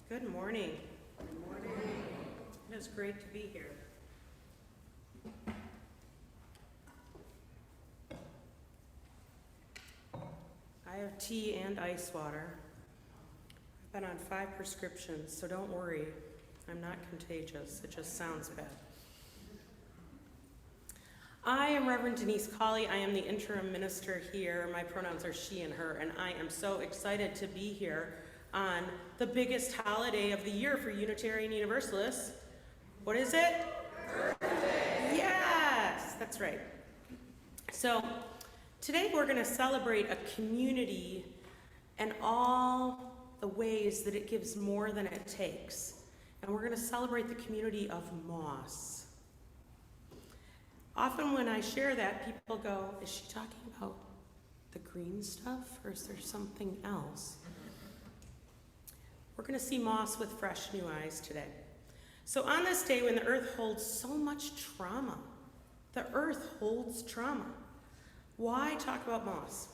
Good morning. Good morning. It is great to be here. I have tea and ice water. I've been on 5 prescriptions, so don't worry. I'm not contagious. It just sounds bad. I am Reverend Denise Colley. I am the interim minister here. My pronouns are she and her, and I am so excited to be here on the biggest holiday of the year for Unitarian Universalists. What is it? Birthday. Yes, that's right. So today we're going to celebrate a community and all the ways that it gives more than it takes. And we're going to celebrate the community of moss. Often when I share that, people go, is she talking about the green stuff, or is there something else? We're going to see moss with fresh new eyes today. So on this day when the earth holds so much trauma, the earth holds trauma, why talk about moss?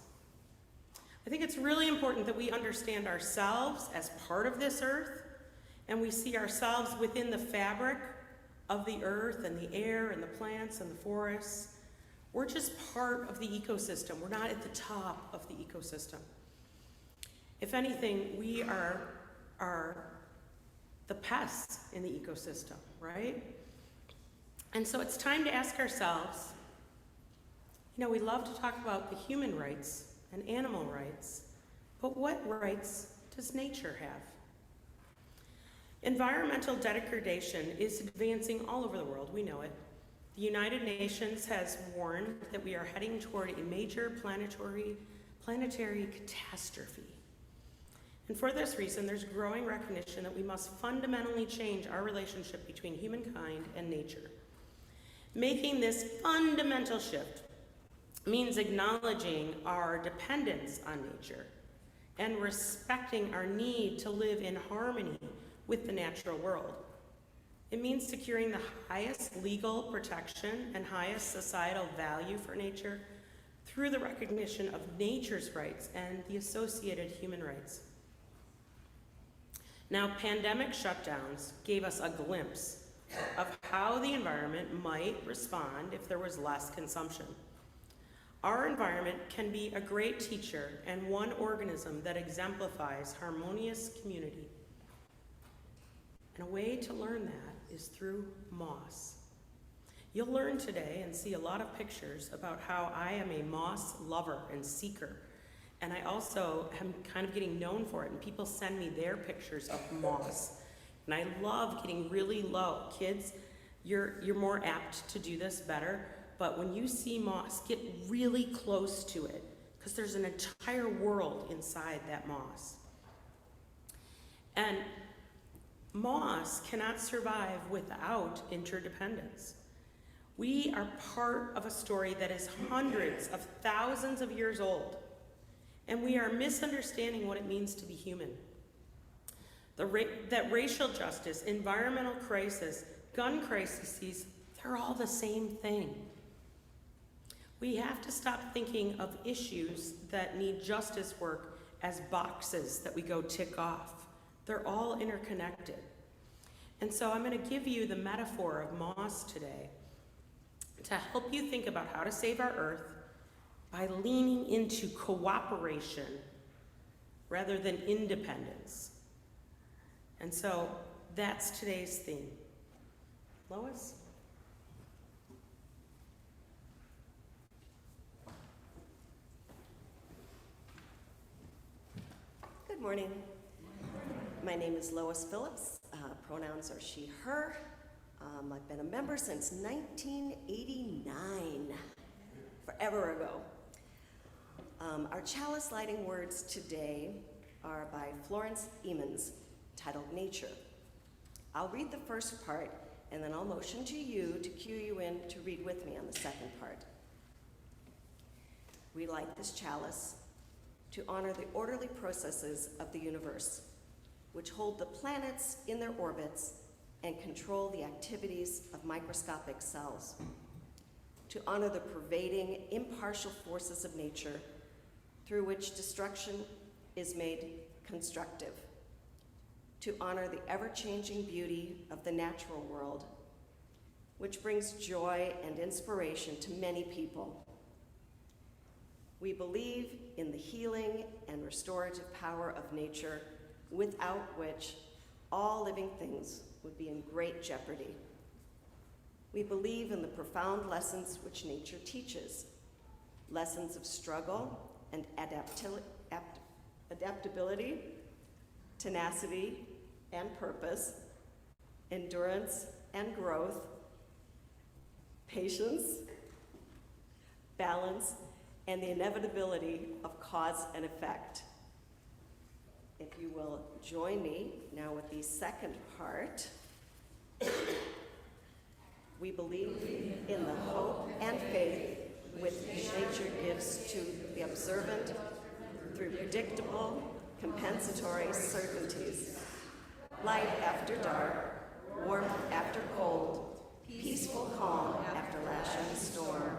I think it's really important that we understand ourselves as part of this earth, and we see ourselves within the fabric of the earth and the air and the plants and the forests. We're just part of the ecosystem. We're not at the top of the ecosystem. If anything, we are the pests in the ecosystem, right? And so it's time to ask ourselves, we love to talk about the human rights and animal rights, but what rights does nature have? Environmental degradation is advancing all over the world, we know it. The United Nations has warned that we are heading toward a major planetary catastrophe. And for this reason, there's growing recognition that we must fundamentally change our relationship between humankind and nature. Making this fundamental shift means acknowledging our dependence on nature and respecting our need to live in harmony with the natural world. It means securing the highest legal protection and highest societal value for nature through the recognition of nature's rights and the associated human rights. Now, pandemic shutdowns gave us a glimpse of how the environment might respond if there was less consumption. Our environment can be a great teacher and one organism that exemplifies harmonious community. And a way to learn that is through moss. You'll learn today and see a lot of pictures about how I am a moss lover and seeker. And I also am kind of getting known for it, and people send me their pictures of moss. And I love getting really low. Kids, you're more apt to do this better, but when you see moss, get really close to it, because there's an entire world inside that moss. And moss cannot survive without interdependence. We are part of a story that is hundreds of thousands of years old, and we are misunderstanding what it means to be human. That racial justice, environmental crisis, gun crises, they're all the same thing. We have to stop thinking of issues that need justice work as boxes that we go tick off. They're all interconnected. And so I'm going to give you the metaphor of moss today to help you think about how to save our earth by leaning into cooperation rather than independence. And so that's today's theme. Lois? Good morning. My name is Lois Phillips. Pronouns are she, her. I've been a member since 1989, forever ago. Our chalice lighting words today are by Florence Emmons, titled Nature. I'll read the first part, and then I'll motion to you to cue you in to read with me on the second part. We light this chalice to honor the orderly processes of the universe, which hold the planets in their orbits and control the activities of microscopic cells, to honor the pervading, impartial forces of nature through which destruction is made constructive, to honor the ever-changing beauty of the natural world, which brings joy and inspiration to many people. We believe in the healing and restorative power of nature, without which all living things would be in great jeopardy. We believe in the profound lessons which nature teaches, lessons of struggle and adaptability, tenacity and purpose, endurance and growth, patience, balance, and the inevitability of cause and effect. If you will join me now with the second part. We believe in the hope and faith which nature gives to the observant through predictable, compensatory certainties. Light after dark, warmth after cold, peaceful calm after lashing storm,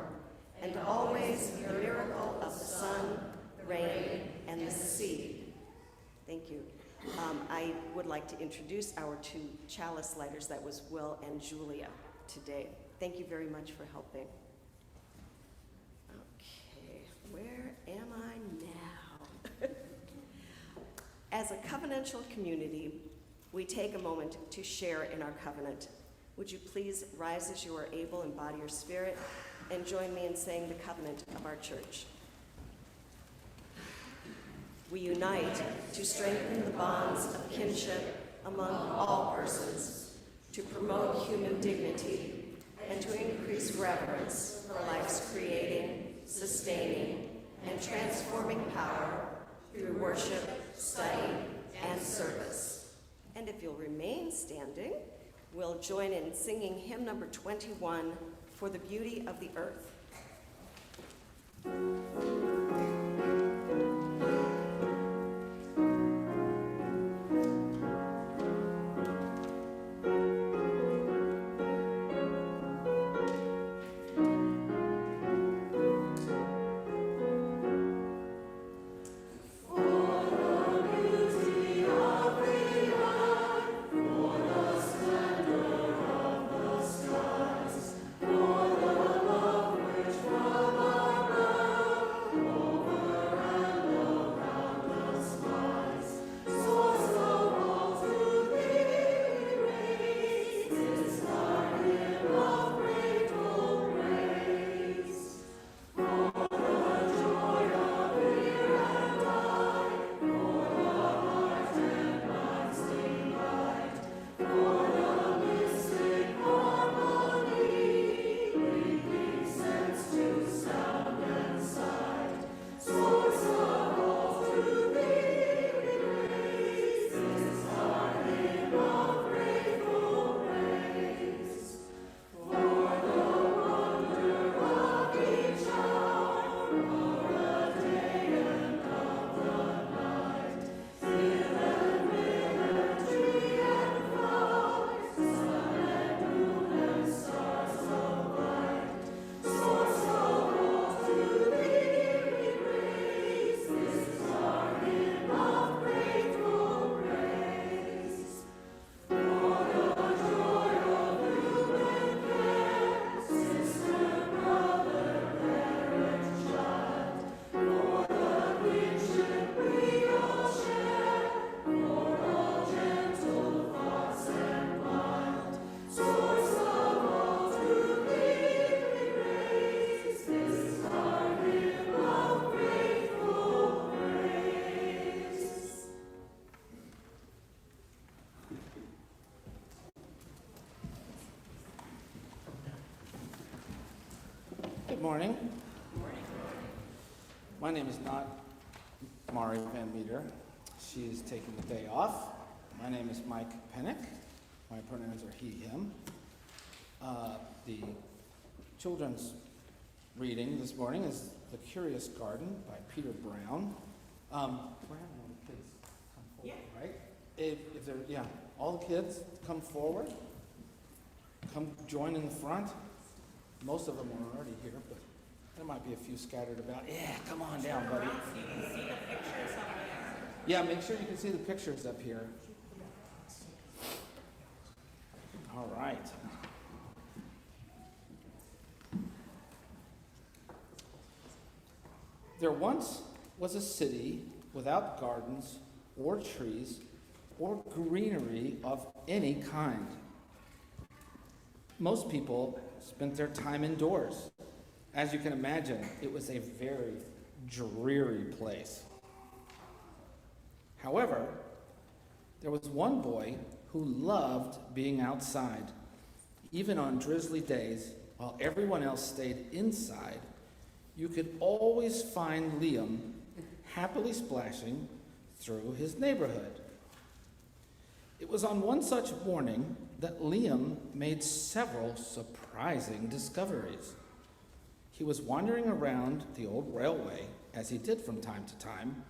and always the miracle of the sun, rain, and the sea. Thank you. I would like to introduce our two chalice lighters. That was Will and Julia today. Thank you very much for helping. Okay, where am I now? As a covenantal community, we take a moment to share in our covenant. Would you please rise as you are able and body your spirit and join me in saying the covenant of our church. We unite to strengthen the bonds of kinship among all persons, to promote human dignity, and to increase reverence for life's creating, sustaining, and transforming power through worship, study, and service. And if you'll remain standing, we'll join in singing hymn number 21, For the Beauty of the Earth. Good morning. My name is not Mari Van Meter. She is taking the day off. My name is Mike Pennick. My pronouns are he, him. The children's reading this morning is The Curious Garden by Peter Brown. We're having all the kids come forward, right? If they're, all the kids come forward. Come join in the front. Most of them are already here, but there might be a few scattered about. Yeah, come on down, buddy. So you can see the pictures up there. Yeah, make sure you can see the pictures up here. right. There once was a city without gardens or trees or greenery of any kind. Most people spent their time indoors. As you can imagine, it was a very dreary place. However, there was one boy who loved being outside. Even on drizzly days, while everyone else stayed inside, you could always find Liam happily splashing through his neighborhood. It was on one such morning that Liam made several surprising discoveries. He was wandering around the old railway, as he did from time to time,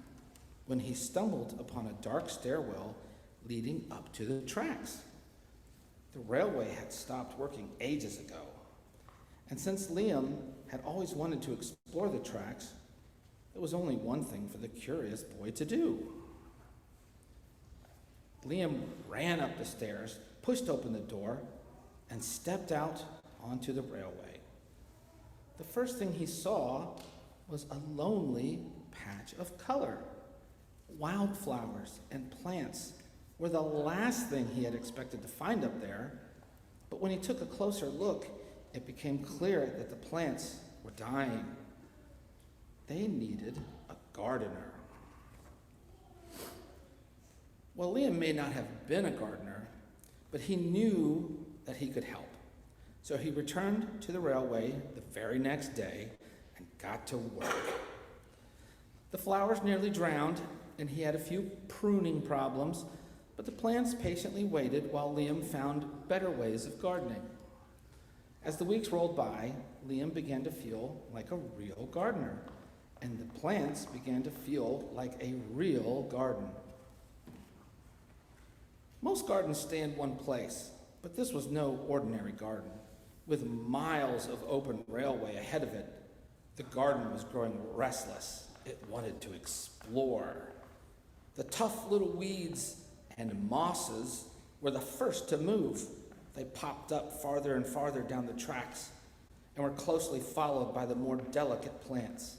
when he stumbled upon a dark stairwell leading up to the tracks. The railway had stopped working ages ago, and since Liam had always wanted to explore the tracks, there was only one thing for the curious boy to do. Liam ran up the stairs, pushed open the door, and stepped out onto the railway. The first thing he saw was a lonely patch of color. Wildflowers and plants were the last thing he had expected to find up there, but when he took a closer look, it became clear that the plants were dying. They needed a gardener. Well, Liam may not have been a gardener, but he knew that he could help. So he returned to the railway the very next day and got to work. The flowers nearly drowned, and he had a few pruning problems, but the plants patiently waited while Liam found better ways of gardening. As the weeks rolled by, Liam began to feel like a real gardener, and the plants began to feel like a real garden. Most gardens stay in one place, but this was no ordinary garden. With miles of open railway ahead of it, the garden was growing restless. It wanted to explore. The tough little weeds and mosses were the first to move. They popped up farther and farther down the tracks and were closely followed by the more delicate plants.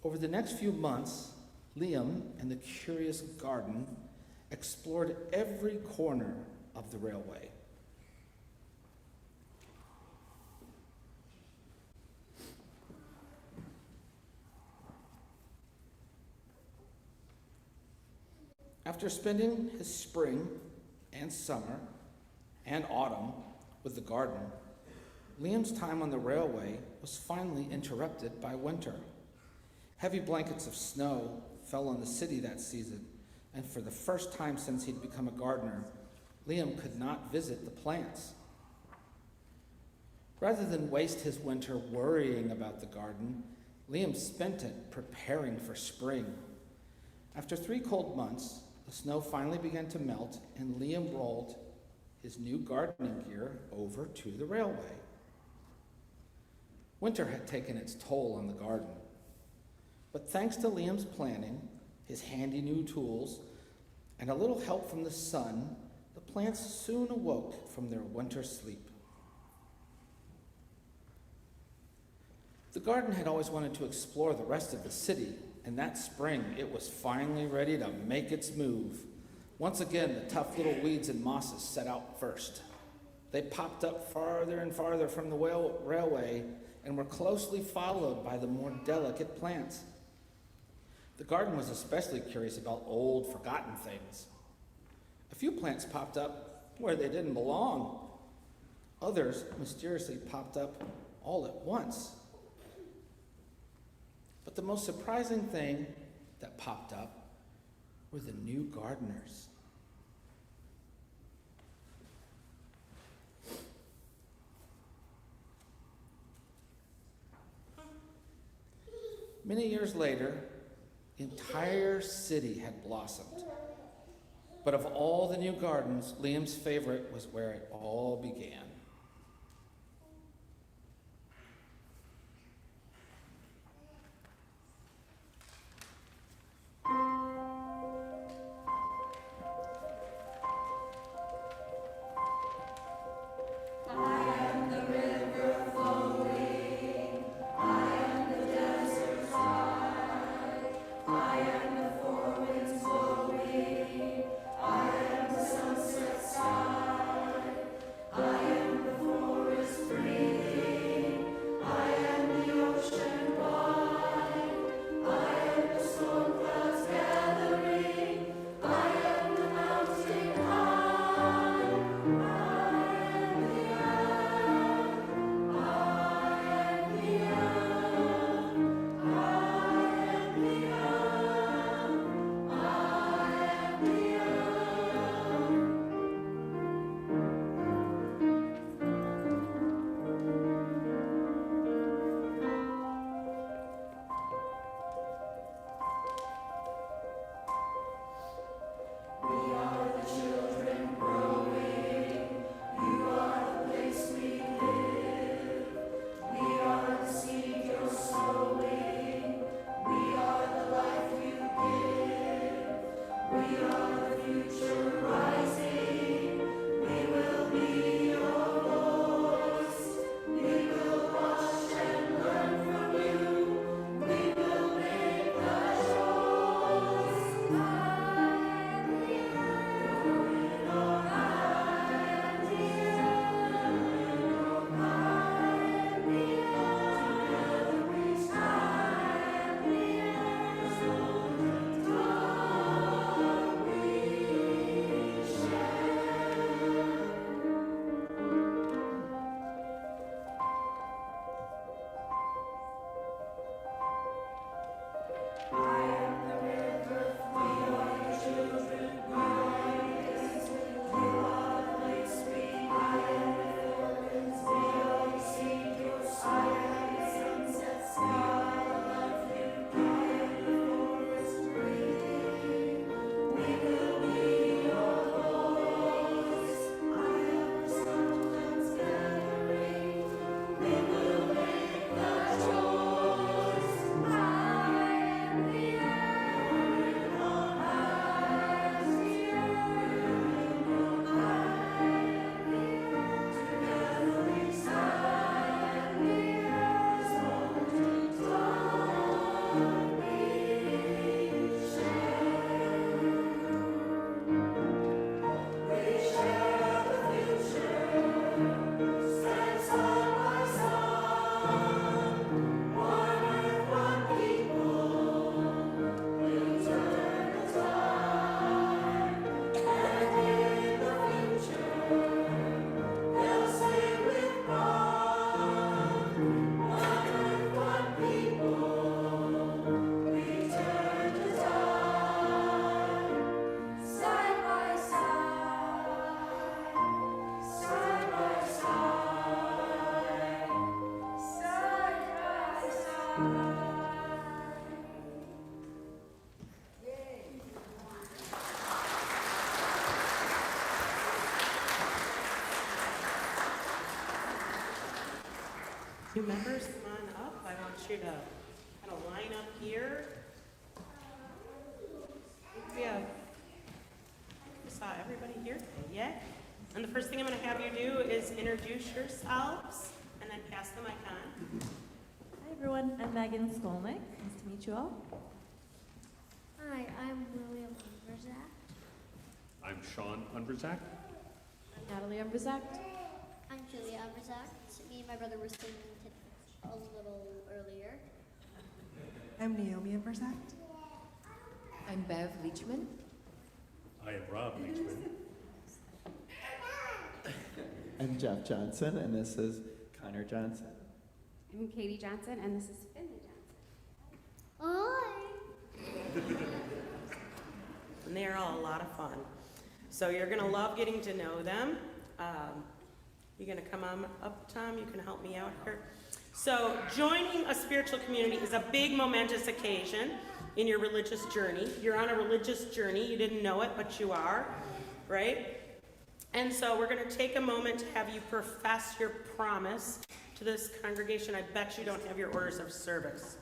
Over the next few months, Liam and the curious garden explored every corner of the railway. After spending his spring and summer and autumn with the garden, Liam's time on the railway was finally interrupted by winter. Heavy blankets of snow fell on the city that season, and for the first time since he'd become a gardener, Liam could not visit the plants. Rather than waste his winter worrying about the garden, Liam spent it preparing for spring. After 3 cold months, the snow finally began to melt, and Liam rolled his new gardening gear over to the railway. Winter had taken its toll on the garden, but thanks to Liam's planning, his handy new tools, and a little help from the sun, the plants soon awoke from their winter sleep. The garden had always wanted to explore the rest of the city, and that spring it was finally ready to make its move. Once again, the tough little weeds and mosses set out first. They popped up farther and farther from the railway and were closely followed by the more delicate plants. The garden was especially curious about old, forgotten things. A few plants popped up where they didn't belong. Others mysteriously popped up all at once. But the most surprising thing that popped up were the new gardeners. Many years later, the entire city had blossomed. But of all the new gardens, Liam's favorite was where it all began. New members, come on up. I want you to kind of line up here. We have, I saw everybody here today, yeah? And the first thing I'm going to have you do is introduce yourselves and then pass the mic on. Hi everyone, I'm Megan Skolnick. Nice to meet you all. Hi, I'm William Unverzak. I'm Sean Unverzak. I'm Natalie Umbrizak. I'm Julia Unverzak. Me and my brother were singing a little earlier. I'm Naomi Umbrizak. I'm Bev Leachman. I am Rob Leachman. I'm Jeff Johnson, and this is Connor Johnson. I'm Katie Johnson, and this is Finley Johnson. Hi. And they are all a lot of fun. So you're going to love getting to know them. You're going to come on up, Tom. You can help me out here. So joining a spiritual community is a big momentous occasion in your religious journey. You're on a religious journey. You didn't know it, but you are, right? And so we're going to take a moment to have you profess your promise to this congregation. I bet you don't have your orders of service.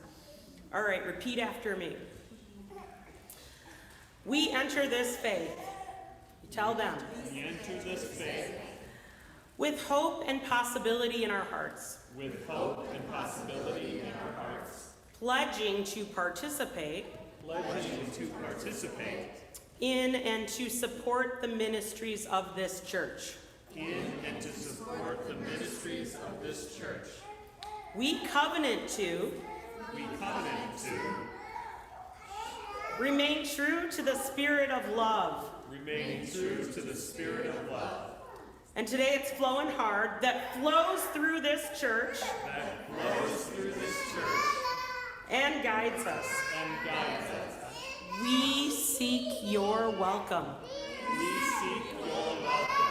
All right, repeat after me. We enter this faith. Tell them. We enter this faith With hope and possibility in our hearts. with hope and possibility in our hearts, Pledging to participate pledging to participate in and to support the ministries of this church. in and to support the ministries of this church. We covenant to We covenant to remain true to the spirit of love. remain true to the spirit of love And today it's flowing hard that flows through this church that flows through this church and guides us. and guides us. We seek your welcome We seek your welcome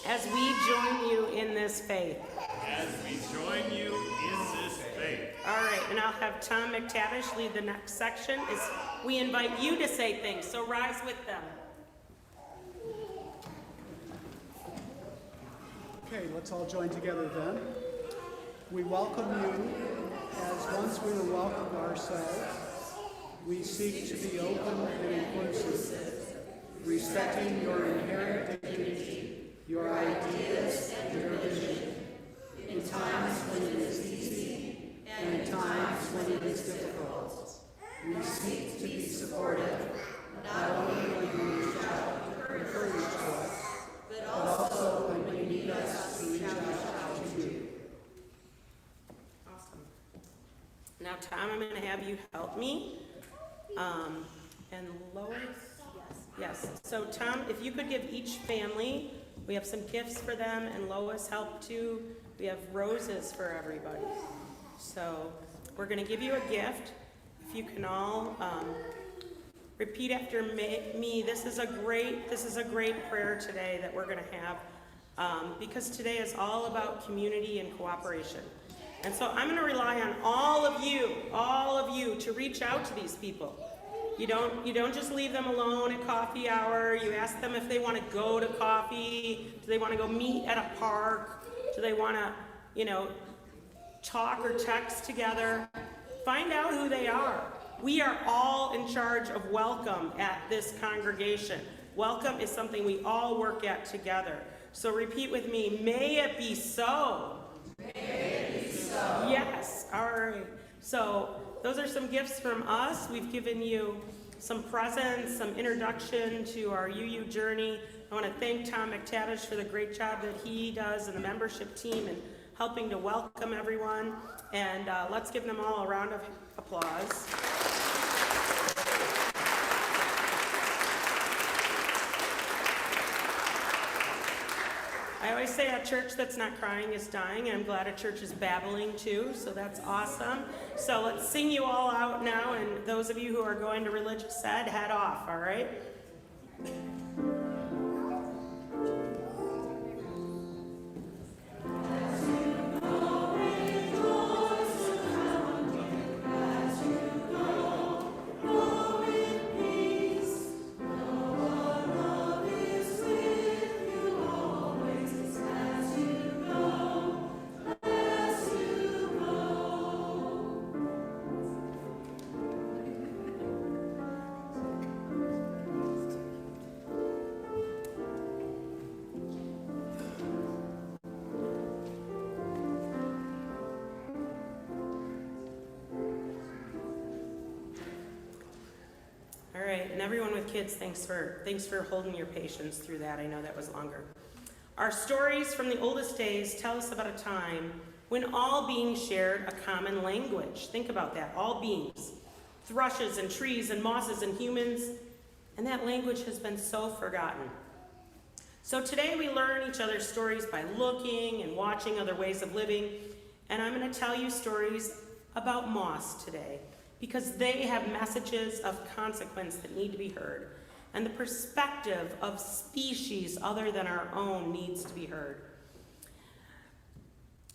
as we join you in this faith. as we join you in this faith. All right, and I'll have Tom McTavish lead the next section as we invite you to say things, so rise with them. Okay, let's all join together then. We welcome you as once we were welcomed ourselves. We seek to be open and inclusive, respecting your inherent dignity, your ideas, and your vision. In times when it is easy and in times when it is difficult, we seek to be supportive, not only when you reach out or encourage to us, but also when you need us to reach out to you. Awesome. Now, Tom, I'm going to have you help me. And Lois? Yes. So, Tom, if you could give each family, we have some gifts for them, and Lois helped too. We have roses for everybody. So, we're going to give you a gift. If you can all repeat after me. This is a great prayer today that we're going to have because today is all about community and cooperation. And so I'm going to rely on all of you to reach out to these people. You don't just leave them alone at coffee hour. You ask them if they want to go to coffee. Do they want to go meet at a park? Do they want to, talk or text together? Find out who they are. We are all in charge of welcome at this congregation. Welcome is something we all work at together. So repeat with me, may it be so. May it be so. Yes, all right. So those are some gifts from us. We've given you some presents, some introduction to our UU journey. I want to thank Tom McTavish for the great job that he does and the membership team in helping to welcome everyone. And let's give them all a round of applause. I always say a church that's not crying is dying, and I'm glad a church is babbling too, so that's awesome. So let's sing you all out now, and those of you who are going to religious ed, head off, all right? All right, and everyone with kids, thanks for holding your patience through that. I know that was longer. Our stories from the oldest days tell us about a time when all beings shared a common language. Think about that, all beings. Thrushes and trees and mosses and humans, and that language has been so forgotten. So today we learn each other's stories by looking and watching other ways of living, and I'm going to tell you stories about moss today because they have messages of consequence that need to be heard, and the perspective of species other than our own needs to be heard.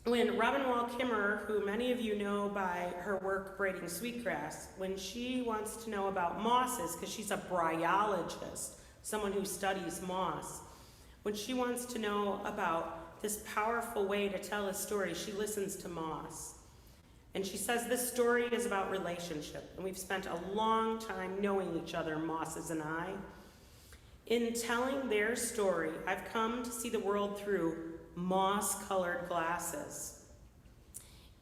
When Robin Wall Kimmerer, who many of you know by her work braiding sweetgrass, when she wants to know about mosses, because she's a bryologist, someone who studies moss, when she wants to know about this powerful way to tell a story, she listens to moss. And she says this story is about relationship, and we've spent a long time knowing each other, mosses and I. In telling their story, I've come to see the world through moss-colored glasses.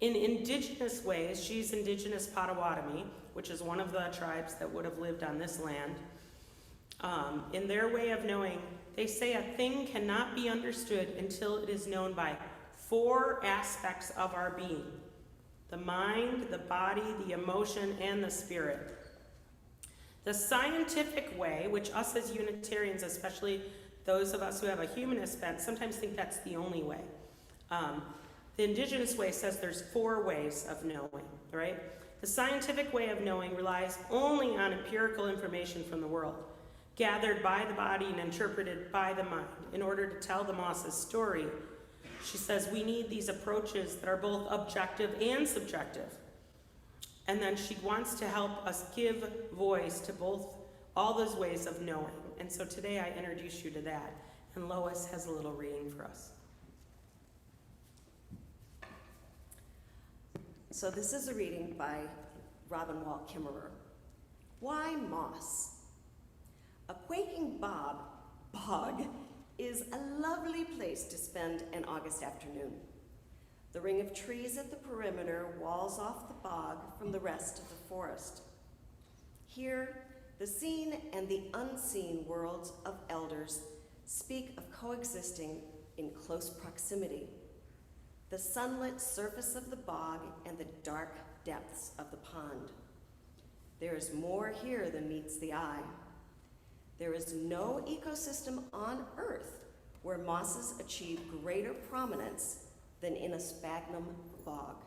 In indigenous ways, she's indigenous Potawatomi, which is one of the tribes that would have lived on this land. In their way of knowing, they say a thing cannot be understood until it is known by 4 aspects of our being: the mind, the body, the emotion, and the spirit. The scientific way, which us as Unitarians, especially those of us who have a humanist bent, sometimes think that's the only way. The indigenous way says there's 4 ways of knowing, right? The scientific way of knowing relies only on empirical information from the world, gathered by the body and interpreted by the mind. In order to tell the moss's story, she says we need these approaches that are both objective and subjective. And then she wants to help us give voice to all those ways of knowing. And so today I introduce you to that. And Lois has a little reading for us. So this is a reading by Robin Wall Kimmerer. Why moss? A quaking bog is a lovely place to spend an August afternoon. The ring of trees at the perimeter walls off the bog from the rest of the forest. Here, the seen and the unseen worlds of elders speak of coexisting in close proximity. The sunlit surface of the bog and the dark depths of the pond. There is more here than meets the eye. There is no ecosystem on Earth where mosses achieve greater prominence than in a sphagnum bog.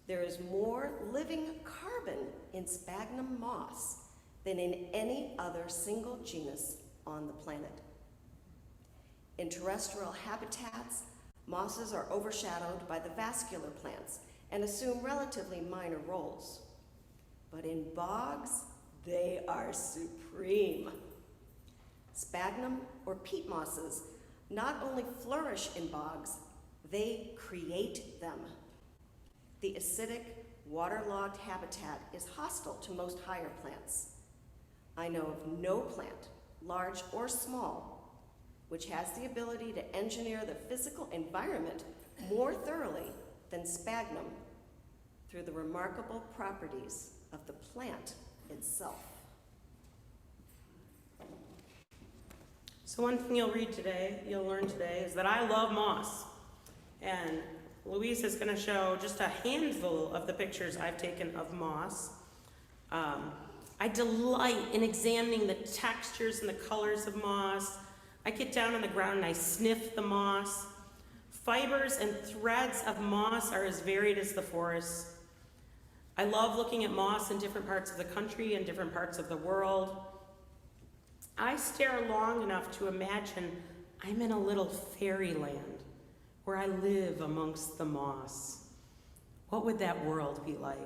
There is more living carbon in sphagnum moss than in any other single genus on the planet. In terrestrial habitats, mosses are overshadowed by the vascular plants and assume relatively minor roles. But in bogs, they are supreme. Sphagnum or peat mosses not only flourish in bogs, they create them. The acidic, waterlogged habitat is hostile to most higher plants. I know of no plant, large or small, which has the ability to engineer the physical environment more thoroughly than sphagnum through the remarkable properties of the plant itself. So one thing you'll learn today, is that I love moss. And Louise is going to show just a handful of the pictures I've taken of moss. I delight in examining the textures and the colors of moss. I get down on the ground and I sniff the moss. Fibers and threads of moss are as varied as the forest. I love looking at moss in different parts of the country and different parts of the world. I stare long enough to imagine I'm in a little fairyland where I live amongst the moss. What would that world be like?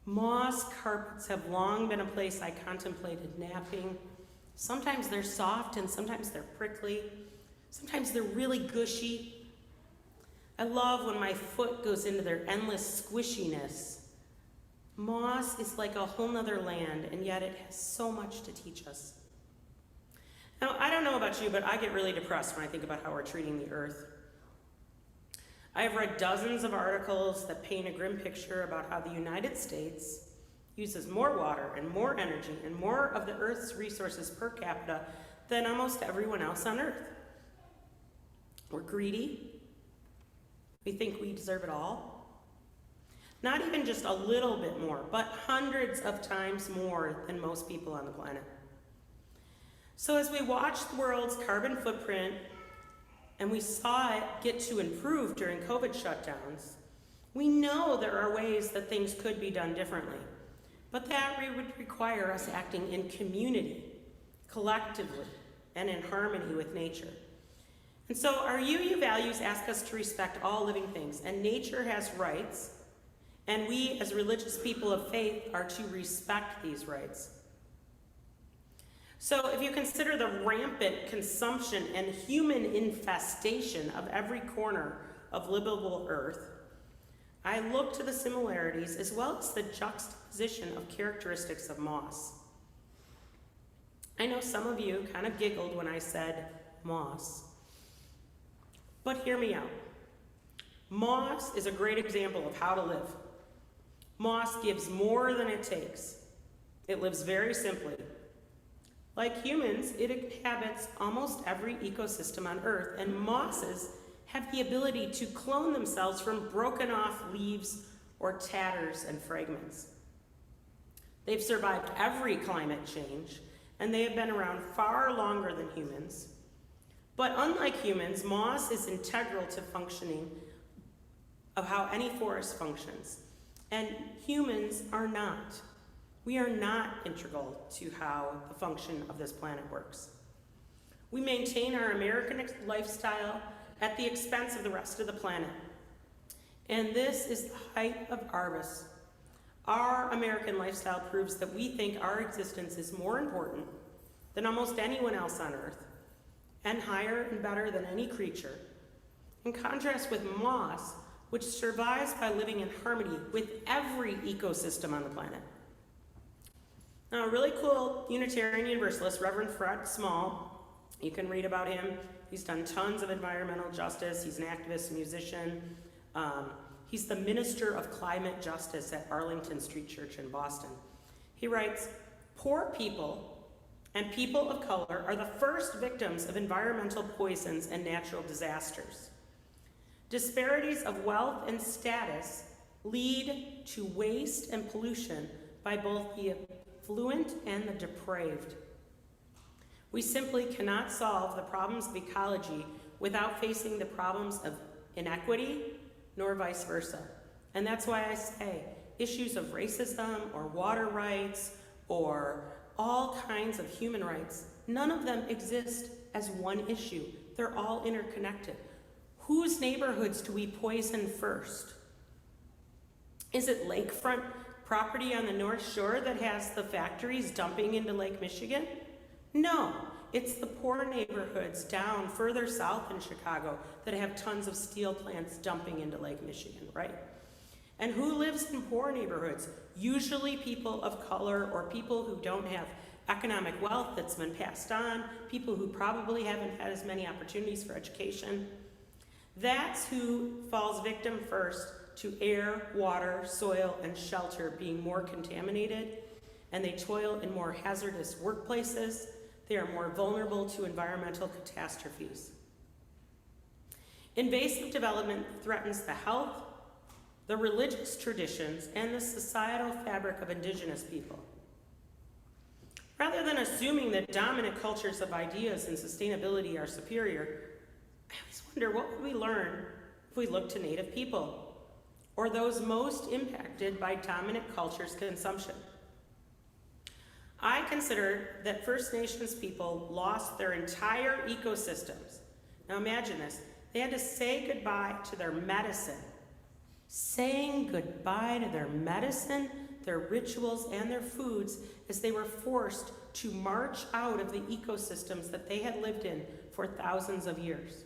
Moss carpets have long been a place I contemplated napping. Sometimes they're soft and sometimes they're prickly. Sometimes they're really gushy. I love when my foot goes into their endless squishiness. Moss is like a whole nother land, and yet it has so much to teach us. Now, I don't know about you, but I get really depressed when I think about how we're treating the earth. I've read dozens of articles that paint a grim picture about how the United States, uses more water and more energy and more of the Earth's resources per capita than almost everyone else on Earth. We're greedy. We think we deserve it all. Not even just a little bit more, but hundreds of times more than most people on the planet. So as we watch the world's carbon footprint and we saw it get to improve during COVID shutdowns, we know there are ways that things could be done differently, but that would require us acting in community, collectively, and in harmony with nature. And so our UU values ask us to respect all living things, and nature has rights, and we as religious people of faith are to respect these rights. So if you consider the rampant consumption and human infestation of every corner of livable Earth, I look to the similarities as well as the juxtaposition of characteristics of moss. I know some of you kind of giggled when I said moss, but hear me out. Moss is a great example of how to live. Moss gives more than it takes. It lives very simply. Like humans, it inhabits almost every ecosystem on Earth, and mosses have the ability to clone themselves from broken off leaves or tatters and fragments. They've survived every climate change, and they have been around far longer than humans. But unlike humans, moss is integral to functioning of how any forest functions, and humans are not. We are not integral to how the function of this planet works. We maintain our American lifestyle at the expense of the rest of the planet. And this is the height of Arbus. Our American lifestyle proves that we think our existence is more important than almost anyone else on Earth, and higher and better than any creature. In contrast with moss, which survives by living in harmony with every ecosystem on the planet. Now, a really cool Unitarian Universalist, Reverend Fred Small, you can read about him. He's done tons of environmental justice. He's an activist, musician. He's the Minister of Climate Justice at Arlington Street Church in Boston. He writes, "Poor people and people of color are the first victims of environmental poisons and natural disasters. Disparities of wealth and status lead to waste and pollution by both the affluent and the depraved. We simply cannot solve the problems of ecology without facing the problems of inequity, nor vice versa." And that's why I say issues of racism or water rights or all kinds of human rights, none of them exist as one issue. They're all interconnected. Whose neighborhoods do we poison first? Is it lakefront property on the North Shore that has the factories dumping into Lake Michigan? No, it's the poor neighborhoods down further south in Chicago that have tons of steel plants dumping into Lake Michigan, right? And who lives in poor neighborhoods? Usually people of color or people who don't have economic wealth that's been passed on, people who probably haven't had as many opportunities for education. That's who falls victim first to air, water, soil, and shelter being more contaminated, and they toil in more hazardous workplaces. They are more vulnerable to environmental catastrophes. Invasive development threatens the health, the religious traditions, and the societal fabric of indigenous people. Rather than assuming that dominant cultures of ideas and sustainability are superior, I always wonder, what would we learn if we looked to Native people, or those most impacted by dominant culture's consumption? I consider that First Nations people lost their entire ecosystems. Now imagine this. They had to say goodbye to their medicine. Saying goodbye to their medicine, their rituals, and their foods as they were forced to march out of the ecosystems that they had lived in for thousands of years.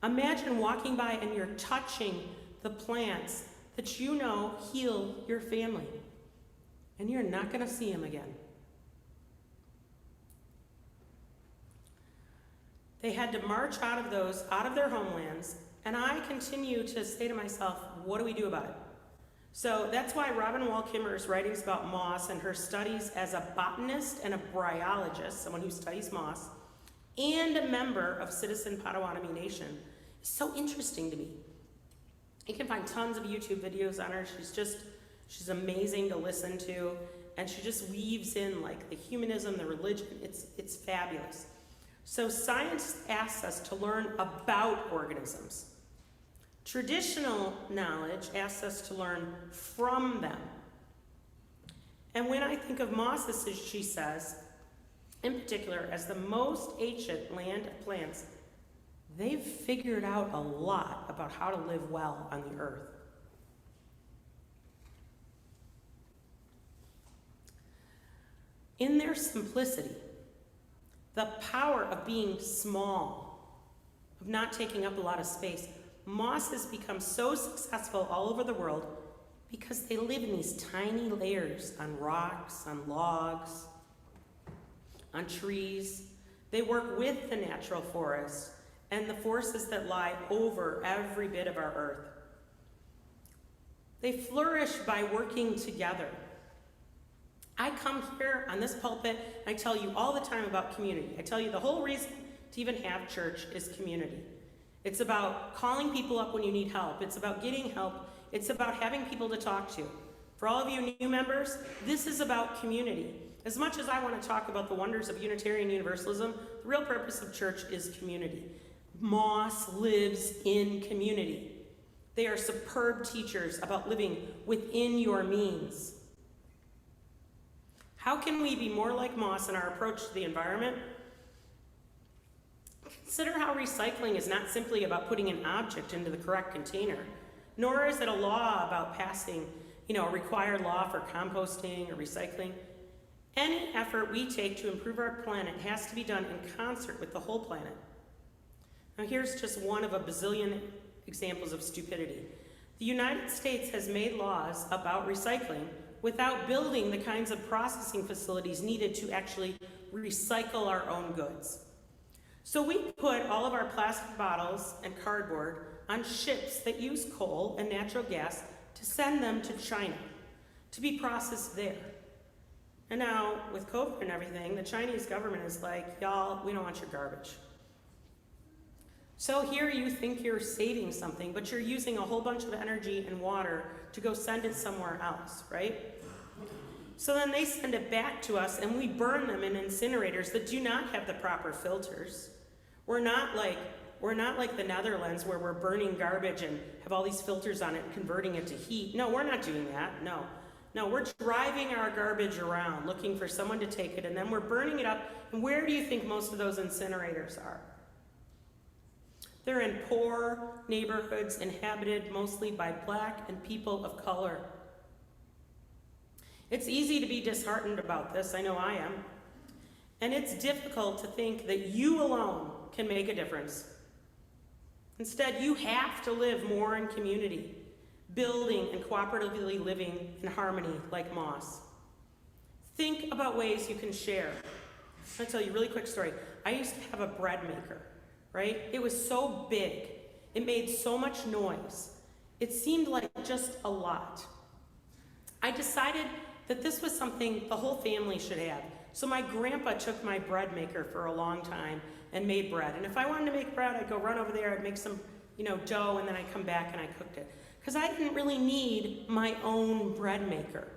Imagine walking by and you're touching the plants that you know heal your family, and you're not going to see them again. They had to march out of their homelands, and I continue to say to myself, what do we do about it? So that's why Robin Wall Kimmerer's writings about moss and her studies as a botanist and a bryologist, someone who studies moss, and a member of Citizen Potawatomi Nation, is so interesting to me. You can find tons of YouTube videos on her. She's amazing to listen to, and she just weaves in like the humanism, the religion. It's fabulous. So science asks us to learn about organisms. Traditional knowledge asks us to learn from them. And when I think of mosses, as she says, in particular, as the most ancient land of plants, they've figured out a lot about how to live well on the earth. In their simplicity, the power of being small, of not taking up a lot of space, mosses become so successful all over the world because they live in these tiny layers on rocks, on logs, on trees. They work with the natural forest and the forces that lie over every bit of our earth. They flourish by working together. I come here on this pulpit, and I tell you all the time about community. I tell you the whole reason to even have church is community. It's about calling people up when you need help. It's about getting help. It's about having people to talk to. For all of you new members, this is about community. As much as I want to talk about the wonders of Unitarian Universalism, the real purpose of church is community. Moss lives in community. They are superb teachers about living within your means. How can we be more like moss in our approach to the environment? Consider how recycling is not simply about putting an object into the correct container, nor is it a law about passing, a required law for composting or recycling. Any effort we take to improve our planet has to be done in concert with the whole planet. Now here's just one of a bazillion examples of stupidity. The United States has made laws about recycling without building the kinds of processing facilities needed to actually recycle our own goods. So we put all of our plastic bottles and cardboard on ships that use coal and natural gas to send them to China to be processed there. And now, with COVID and everything, the Chinese government is like, y'all, we don't want your garbage. So here you think you're saving something, but you're using a whole bunch of energy and water to go send it somewhere else, right? So then they send it back to us and we burn them in incinerators that do not have the proper filters. We're not like the Netherlands where we're burning garbage and have all these filters on it and converting it to heat. No, we're not doing that, no. No, we're driving our garbage around looking for someone to take it and then we're burning it up. And where do you think most of those incinerators are? They're in poor neighborhoods inhabited mostly by Black and people of color. It's easy to be disheartened about this, I know I am. And it's difficult to think that you alone can make a difference. Instead, you have to live more in community, building and cooperatively living in harmony like moss. Think about ways you can share. I'll tell you a really quick story. I used to have a bread maker, right? It was so big. It made so much noise. It seemed like just a lot. I decided that this was something the whole family should have. So my grandpa took my bread maker for a long time and made bread. And if I wanted to make bread, I'd go run over there, I'd make some, dough, and then I'd come back and I cooked it. Because I didn't really need my own bread maker.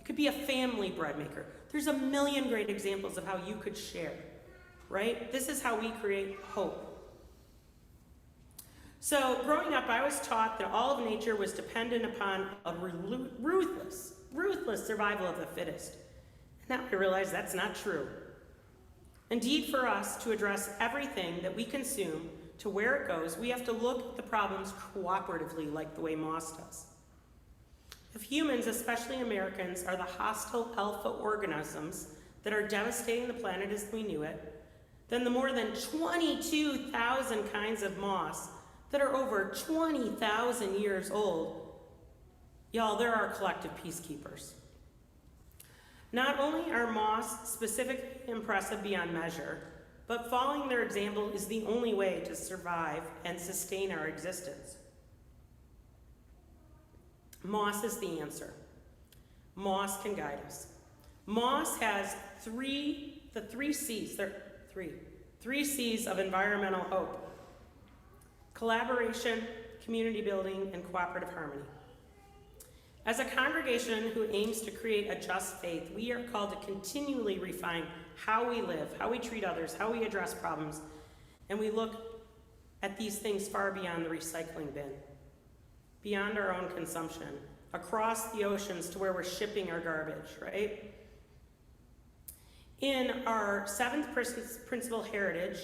It could be a family bread maker. There's a million great examples of how you could share, right? This is how we create hope. So growing up, I was taught that all of nature was dependent upon a ruthless survival of the fittest. Now I realize that's not true. Indeed, for us to address everything that we consume to where it goes, we have to look at the problems cooperatively like the way moss does. If humans, especially Americans, are the hostile alpha organisms that are devastating the planet as we knew it, then the more than 22,000 kinds of moss that are over 20,000 years old, y'all, they're our collective peacekeepers. Not only are moss specifically impressive beyond measure, but following their example is the only way to survive and sustain our existence. Moss is the answer. Moss can guide us. Moss has three C's of environmental hope: collaboration, community building, and cooperative harmony. As a congregation who aims to create a just faith, we are called to continually refine how we live, how we treat others, how we address problems, and we look at these things far beyond the recycling bin, beyond our own consumption, across the oceans to where we're shipping our garbage, right? In our 7th principle, heritage,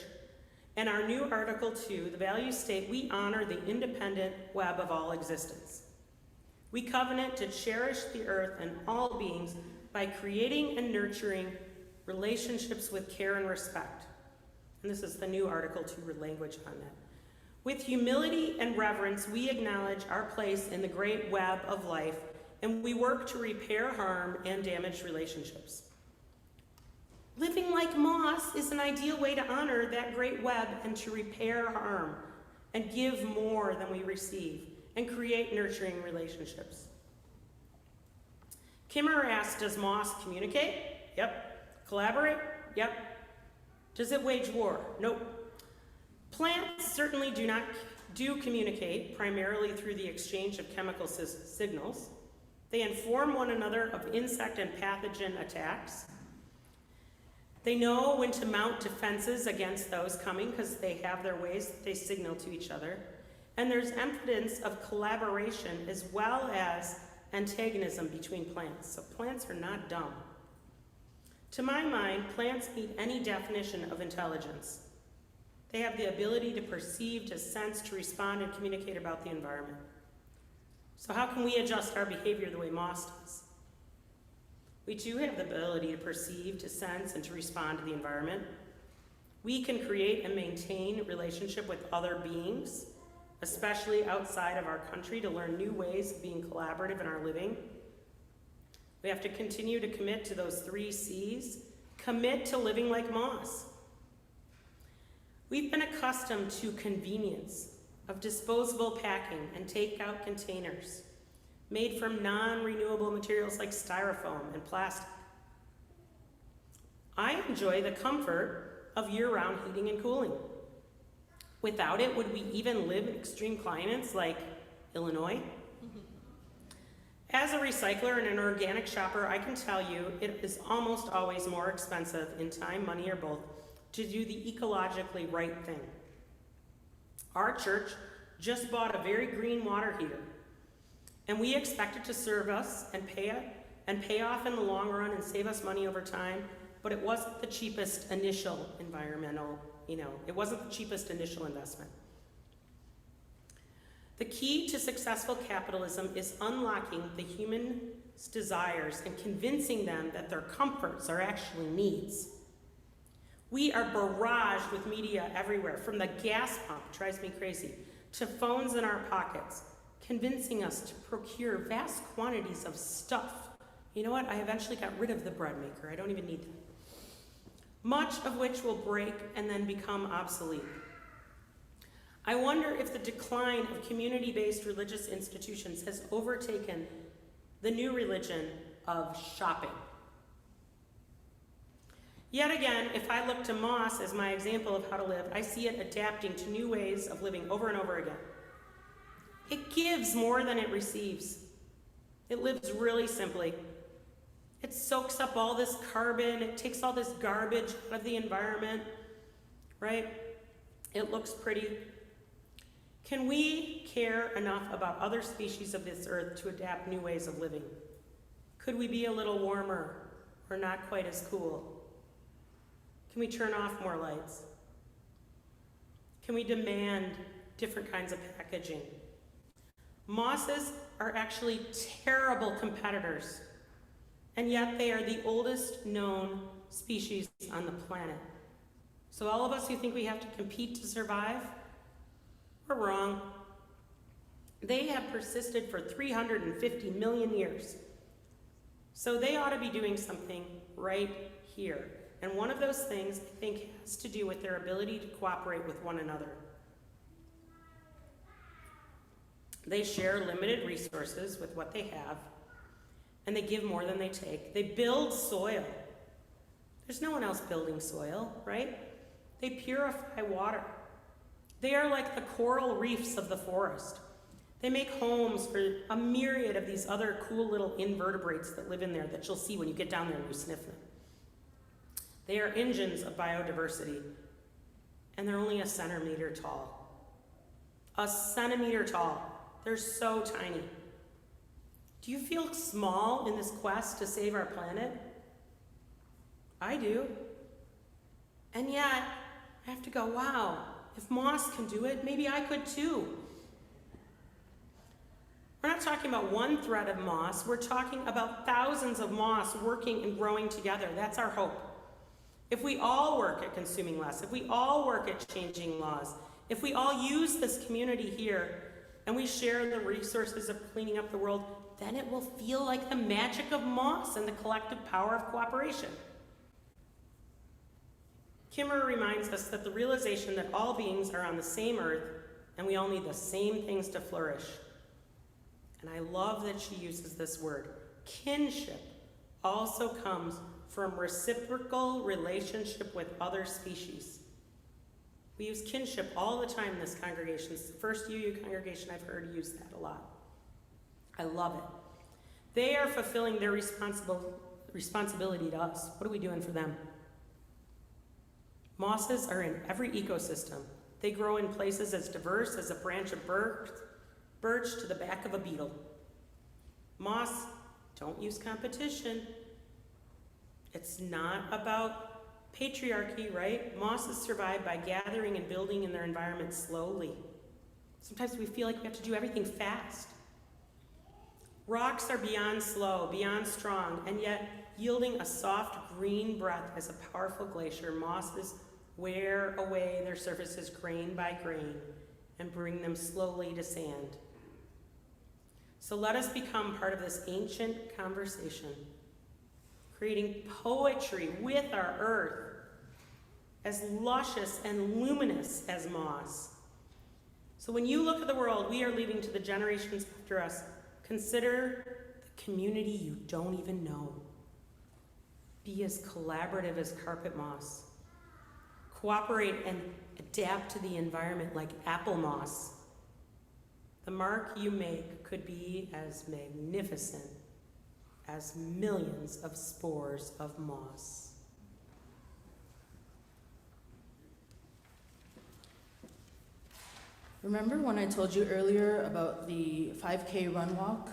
and our new Article 2, the values state we honor the independent web of all existence. We covenant to cherish the earth and all beings by creating and nurturing relationships with care and respect. And this is the new Article 2 language on that. With humility and reverence, we acknowledge our place in the great web of life, and we work to repair harm and damaged relationships. Living like moss is an ideal way to honor that great web and to repair harm and give more than we receive and create nurturing relationships. Kimmer asked, does moss communicate? Yep. Collaborate? Yep. Does it wage war? Nope. Plants certainly do communicate, primarily through the exchange of chemical signals. They inform one another of insect and pathogen attacks. They know when to mount defenses against those coming because they have their ways that they signal to each other. And there's evidence of collaboration as well as antagonism between plants. So plants are not dumb. To my mind, plants meet any definition of intelligence. They have the ability to perceive, to sense, to respond, and communicate about the environment. So how can we adjust our behavior the way moss does? We do have the ability to perceive, to sense, and to respond to the environment. We can create and maintain relationship with other beings, especially outside of our country, to learn new ways of being collaborative in our living. We have to continue to commit to those 3 C's. Commit to living like moss. We've been accustomed to convenience of disposable packing and takeout containers made from non-renewable materials like styrofoam and plastic. I enjoy the comfort of year-round heating and cooling. Without it, would we even live in extreme climates like Illinois? As a recycler and an organic shopper, I can tell you it is almost always more expensive in time, money, or both to do the ecologically right thing. Our church just bought a very green water heater, and we expect it to serve us and pay off in the long run and save us money over time, but it wasn't the cheapest initial environmental, it wasn't the cheapest initial investment. The key to successful capitalism is unlocking the human's desires and convincing them that their comforts are actually needs. We are barraged with media everywhere, from the gas pump, drives me crazy, to phones in our pockets, convincing us to procure vast quantities of stuff. You know what? I eventually got rid of the bread maker. I don't even need that. Much of which will break and then become obsolete. I wonder if the decline of community-based religious institutions has overtaken the new religion of shopping. Yet again, if I look to moss as my example of how to live, I see it adapting to new ways of living over and over again. It gives more than it receives. It lives really simply. It soaks up all this carbon, it takes all this garbage out of the environment, right? It looks pretty. Can we care enough about other species of this earth to adapt new ways of living? Could we be a little warmer or not quite as cool? Can we turn off more lights? Can we demand different kinds of packaging? Mosses are actually terrible competitors, and yet they are the oldest known species on the planet. So all of us who think we have to compete to survive, we're wrong. They have persisted for 350 million years. So they ought to be doing something right here. And one of those things, I think, has to do with their ability to cooperate with one another. They share limited resources with what they have, and they give more than they take. They build soil. There's no one else building soil, right? They purify water. They are like the coral reefs of the forest. They make homes for a myriad of these other cool little invertebrates that live in there that you'll see when you get down there and you sniff them. They are engines of biodiversity, and they're only a centimeter tall. A centimeter tall. They're so tiny. Do you feel small in this quest to save our planet? I do. And yet, I have to go, wow, if moss can do it, maybe I could too. We're not talking about one thread of moss, we're talking about thousands of moss working and growing together. That's our hope. If we all work at consuming less, if we all work at changing laws, if we all use this community here and we share the resources of cleaning up the world, then it will feel like the magic of moss and the collective power of cooperation. Kimmerer reminds us that the realization that all beings are on the same earth and we all need the same things to flourish. And I love that she uses this word. Kinship also comes from reciprocal relationship with other species. We use kinship all the time in this congregation. It's the first UU congregation I've heard use that a lot. I love it. They are fulfilling their responsibility to us. What are we doing for them? Mosses are in every ecosystem. They grow in places as diverse as a branch of birch to the back of a beetle. Moss, don't use competition. It's not about patriarchy, right? Mosses survive by gathering and building in their environment slowly. Sometimes we feel like we have to do everything fast. Rocks are beyond slow, beyond strong, and yet yielding a soft green breath as a powerful glacier. Mosses wear away their surfaces grain by grain and bring them slowly to sand. So let us become part of this ancient conversation, creating poetry with our earth, as luscious and luminous as moss. So when you look at the world we are leaving to the generations after us, consider the community you don't even know. Be as collaborative as carpet moss. Cooperate and adapt to the environment like apple moss. The mark you make could be as magnificent as millions of spores of moss. Remember when I told you earlier about the 5K run walk?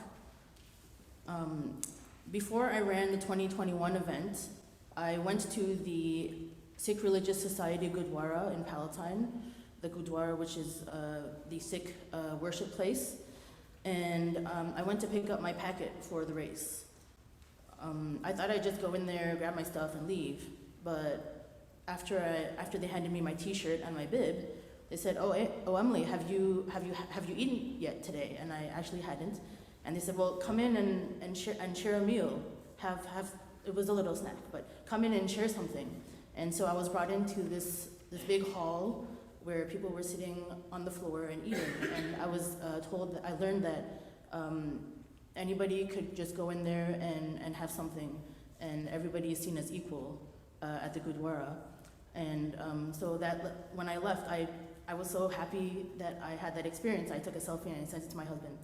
Before I ran the 2021 event, I went to the Sikh Religious Society Gurdwara in Palatine, the Gurdwara, which is the Sikh worship place, and I went to pick up my packet for the race. I thought I'd just go in there, grab my stuff, and leave, but after they handed me my T-shirt and my bib, they said, "Oh, Emily, have you eaten yet today?" And I actually hadn't. And they said, "Well, come in and share a meal. It was a little snack, but come in and share something." And so I was brought into this big hall where people were sitting on the floor and eating. And I was I learned that anybody could just go in there and have something, and everybody is seen as equal at the Gurdwara. And so that when I left, I was so happy that I had that experience. I took a selfie and I sent it to my husband.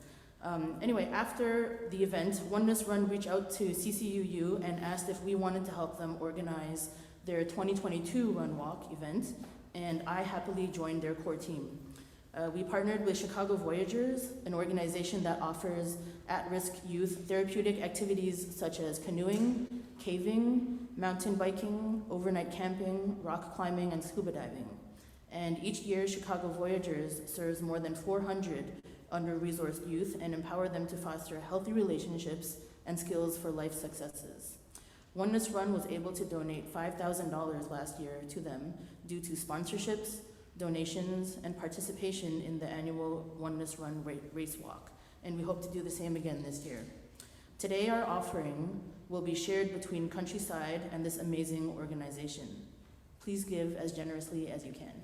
Anyway, after the event, Oneness Run reached out to CCUU and asked if we wanted to help them organize their 2022 Run Walk event, and I happily joined their core team. We partnered with Chicago Voyagers, an organization that offers at-risk youth therapeutic activities such as canoeing, caving, mountain biking, overnight camping, rock climbing, and scuba diving. And each year, Chicago Voyagers serves more than 400 under-resourced youth and empower them to foster healthy relationships and skills for life successes. Oneness Run was able to donate $5,000 last year to them due to sponsorships, donations, and participation in the annual Oneness Run race walk, and we hope to do the same again this year. Today, our offering will be shared between Countryside and this amazing organization. Please give as generously as you can.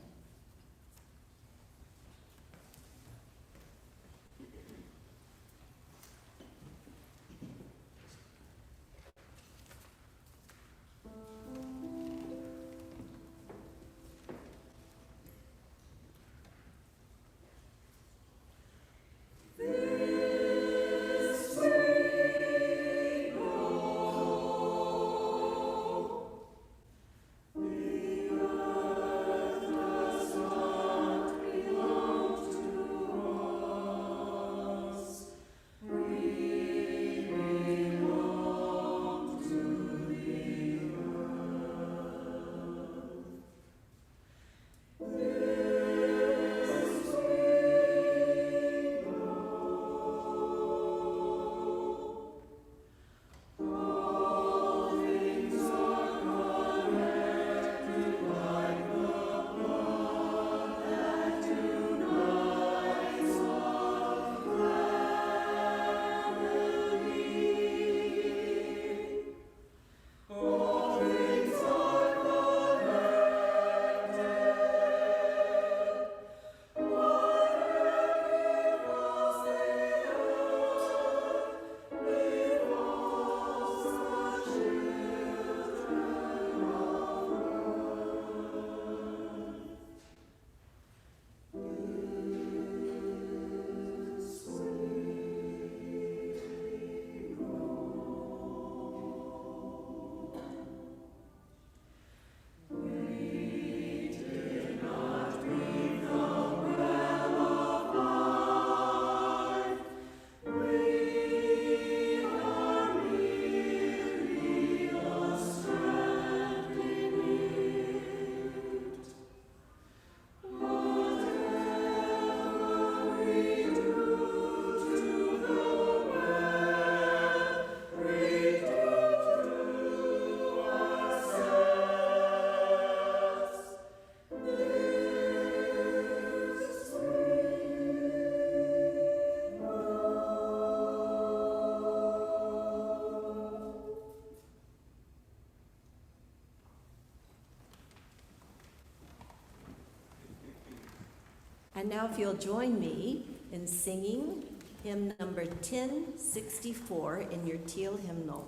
And now if you'll join me in singing hymn number 1064 in your teal hymnal,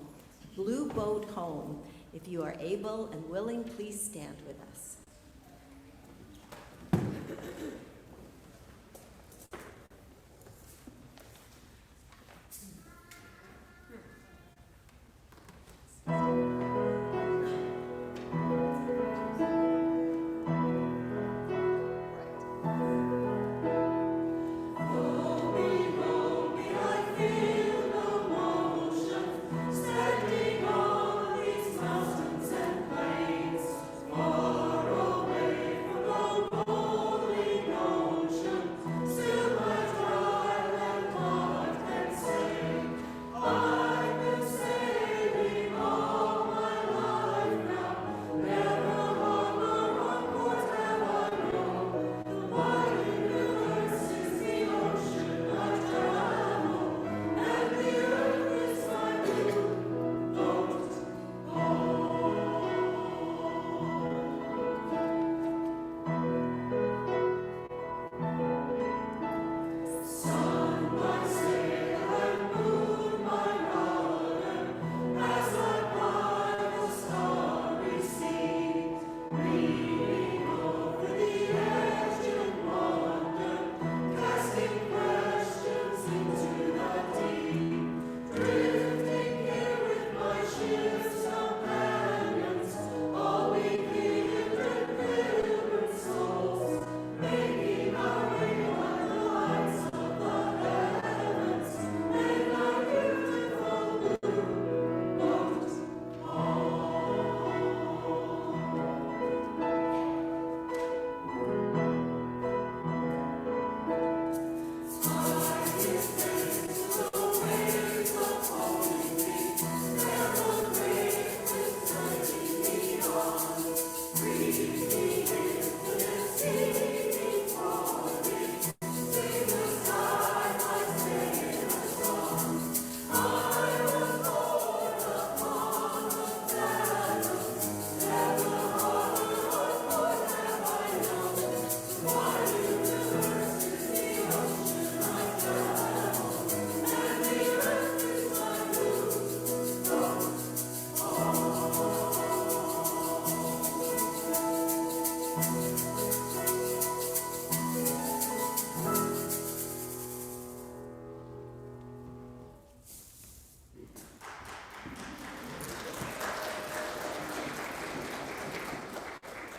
Blue Boat Home. If you are able and willing, please stand with us.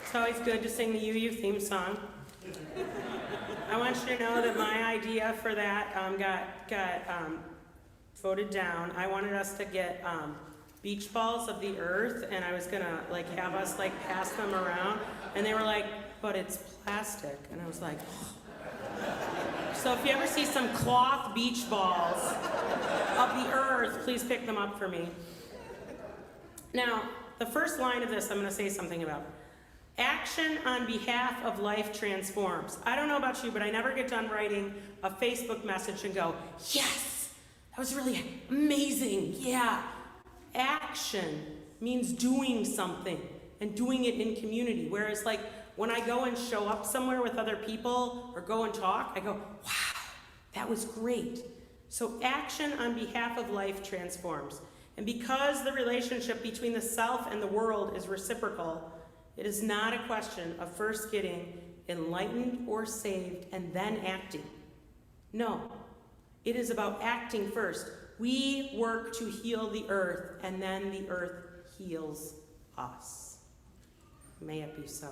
It's always good to sing the UU theme song. I want you to know that my idea for that got voted down. I wanted us to get beach balls of the earth, and I was gonna have us pass them around, and they were like, but it's plastic, and I was like, so if you ever see some cloth beach balls of the earth, please pick them up for me. Now, the first line of this I'm gonna say something about. Action on behalf of life transforms. I don't know about you, but I never get done writing a Facebook message and go, yes, that was really amazing, yeah. Action means doing something and doing it in community. Whereas when I go and show up somewhere with other people or go and talk, I go, wow, that was great. So action on behalf of life transforms. And because the relationship between the self and the world is reciprocal, it is not a question of first getting enlightened or saved and then acting. No, it is about acting first. We work to heal the earth, and then the earth heals us. May it be so.